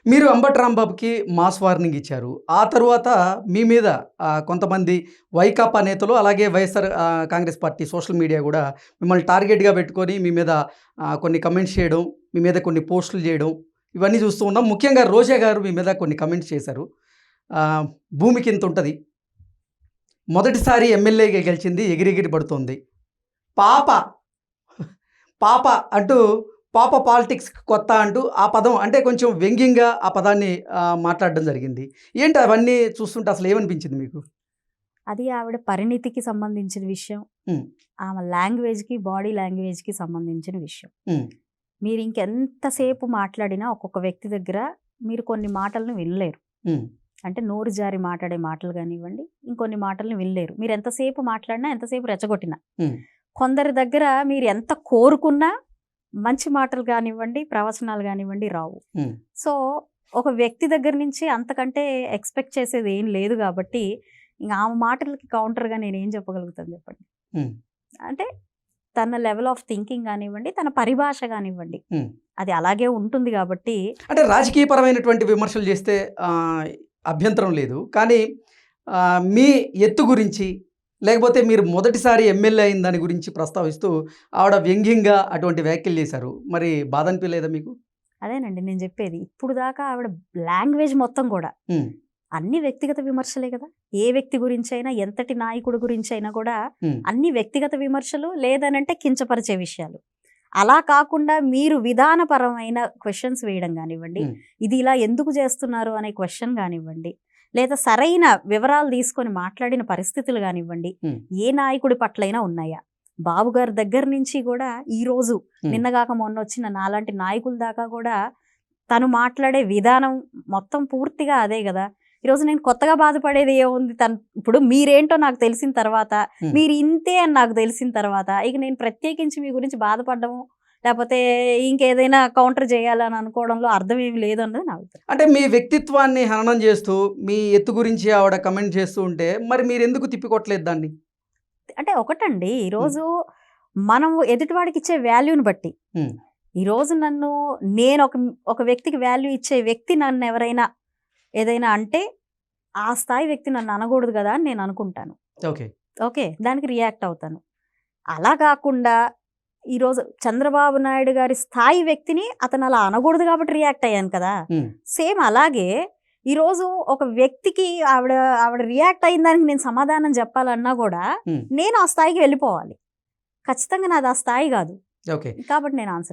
మీరు Ambati రాంబాబుకి mass warning ఇచ్చారు. ఆ తరువాత మీ మీద కొంతమంది వైకాపా నేతలు అలాగే YSR Congress party social media గూడా మిమ్మల్ని టార్గెట్‌గా పెట్టుకొని మీ మీద కొన్ని కమెంట్స్ చేయడం, మీ మీద కొన్ని పోస్టులు జేయడం ఇవన్నీ చూస్తూ ఉన్నాం. ముఖ్యంగా రోజా గారు మీ మీద కొన్ని కమెంట్స్ చేశారు. భూమికింతుంటది. మొదటిసారి ఎమ్మెల్యేగా గెలిచింది ఎగిరెగిరి పడుతోంది. పాప, పాప అంటూ పాప పాలిటిక్స్‌కి కొత్త అంటూ ఆ పదం అంటే కొంచెం వ్యంగ్యంగా ఆ పదాన్ని మాట్లాడడం జరిగింది. ఏంటి అవన్నీ చూస్తుంటే అసలు ఏమనిపించింది మీకు? అది ఆవిడ పరిణితికి సంబంధించిన విషయం. హ్మ్. ఆమె లాంగ్వేజ్‌కి, బాడీ లాంగ్వేజ్‌కి సంబంధించిన విషయం. హ్మ్. మీరు ఇంకెంతసేపు మాట్లాడినా ఒక్కొక్క వ్యక్తి దగ్గర మీరు కొన్ని మాటలను వినలేరు. హ్మ్. అంటే నోరు జారి మాట్లాడే మాటలు గానివ్వండి, ఇంకొన్ని మాటలను వినలేరు. మీరు ఎంతసేపు మాట్లాడినా, ఎంతసేపు రెచ్చగొట్టినా. హ్మ్. కొందరి దగ్గర మీరు ఎంత కోరుకున్నా మంచి మాటలు గానివ్వండి, ప్రవచనాలు గానివ్వండి రావు. హ్మ్. సో, ఒక వ్యక్తి దగ్గర నుంచి అంతకంటే ఎక్స్‌పెక్ట్ చేసేది ఏం లేదు గాబట్టి, ఇంక ఆమె మాటలకి కౌంటర్‌గా నేనేం చెప్పగలుగుతాను చెప్పండి. హ్మ్. అంటే తన లెవెల్ ఆఫ్ థింకింగ్ గానివ్వండి, తన పరిభాష గానివ్వండి, హ్మ్. అది అలాగే ఉంటుంది గాబట్టి అంటే రాజకీయపరమైనటువంటి విమర్శలు చేస్తే అభ్యంతరం లేదు. కానీ మీ ఎత్తు గురించి లేకపోతే మీరు మొదటిసారి ఎమ్మెల్యే అయిన దాని గురించి ప్రస్తావిస్తూ ఆవిడ వ్యంగ్యంగా అటువంటి వ్యాఖ్యలు చేశారు. మరి బాధ అనిపియలేదా మీకు? అదేనండి నేను జెప్పేది. ఇప్పుడు దాకా ఆవిడ లాంగ్వేజ్ మొత్తం గూడా హ్మ్. అన్ని వ్యక్తిగత విమర్శలే గదా! ఏ వ్యక్తి గురించైనా, ఎంతటి నాయకుడి గురించైనా కూడా హ్మ్. అన్ని వ్యక్తిగత విమర్శలు, లేదనంటే కించపరిచే విషయాలు. అలా కాకుండా మీరు విధానపరమైన క్వెషన్స్ వేయడం గానివ్వండి, హ్మ్. ఇది ఇలా ఎందుకు చేస్తున్నారు అనే క్వెషన్ గానివ్వండి, లేదా సరైన వివరాలు తీసుకొని మాట్లాడిన పరిస్థితులు గానివ్వండి, హ్మ్. ఏ నాయకుడి పట్లైనా ఉన్నాయా? బాబు గారి దగ్గర నుంచి గూడా ఈరోజు హ్మ్. నిన్నగాక మొన్నొచ్చిన నాలాంటి నాయకుల దాకా గూడా తను మాట్లాడే విధానం మొత్తం పూర్తిగా అదే గదా! ఈరోజు నేను కొత్తగా బాధపడేది ఏముంది? ఇప్పుడు మీరేంటో నాకు తెలిసిన తర్వాత, హ్మ్. మీరు ఇంతే అని నాకు తెలిసిన తర్వాత, ఇక నేను ప్రత్యేకించి మీ గురించి బాధపడ్డము, లేపోతే ఇంకేదైనా కౌంటర్ చేయాలని అనుకోవడంలో అర్థం ఏమి లేదన్నది నా అభిప్రాయం. అంటే మీ వ్యక్తిత్వాన్ని హననం చేస్తూ, మీ ఎత్తు గురించి ఆవిడ కమెంట్ చేస్తూ ఉంటే మరి మీరెందుకు తిప్పికొట్టలేదు దాన్ని? అంటే ఒకటండి, హ్మ్. ఈరోజు మనం ఎదుటివాడికిచ్చే వాల్యూని బట్టి, హ్మ్. ఈరోజు నేను ఒక వ్యక్తికి వాల్యూ ఇచ్చే వ్యక్తి నన్నెవరైనా ఏదైనా అంటే, ఆ స్థాయి వ్యక్తి నన్ను అనకూడదు గదా అని నేను అనుకుంటాను. ఓకే. ఓకే. దానికి రియాక్ట్ అవుతాను. అలా కాకుండా ఈరోజు చంద్రబాబు నాయుడు గారి స్థాయి వ్యక్తిని అతను అలా అనకూడదు కాబట్టి రియాక్ట్ అయ్యాను కదా! హ్మ్. సేమ్ అలాగే ఈరోజు ఒక వ్యక్తికి ఆవిడ ఆవిడ రియాక్ట్ అయిన దానికి నేను సమాధానం చెప్పాలన్నా గూడా, హ్మ్. నేను ఆ స్థాయికి వెళ్ళిపోవాలి. ఖచ్చితంగా నాది ఆ స్థాయి గాదు. ఓకే. కాబట్టి నేను ఆన్సర్